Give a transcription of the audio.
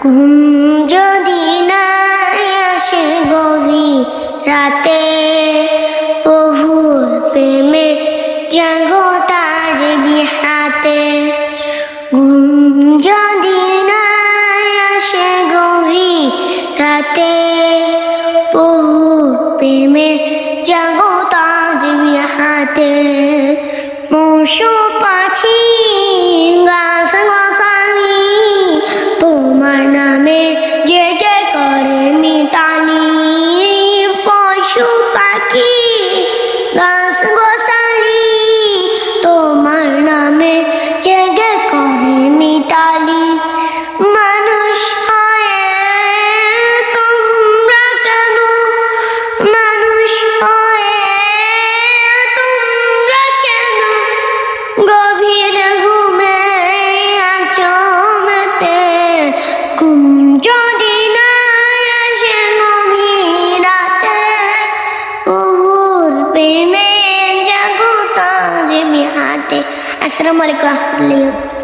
ঘুম যদি না আসে গভীর রাতে, প্রভুর প্রেমে জাগো তাজ বিহাতে। ঘুম যদি না আসে গভীর রাতে, প্রভুর প্রেমে জাগো তাজ বিহাতে। পশু পাখি গাছ গাছালি তোমার নামে জেগে করে মিতালি। পশু পাখি গাছ গাছালি তোমার নামে জেগে করে মিতালি। মানুষ হয়ে তোমরা কেন, মানুষ হয়ে তোমরা কেন গভীর ঘুমে আছো মেতে। ঘুম যদি না আসে গভীর রাতে, প্রভুর প্রেমে জাগো তাজ বিহাতে। আসসালামু আলাইকুম ওয়া রাহমাতুল্লাহি।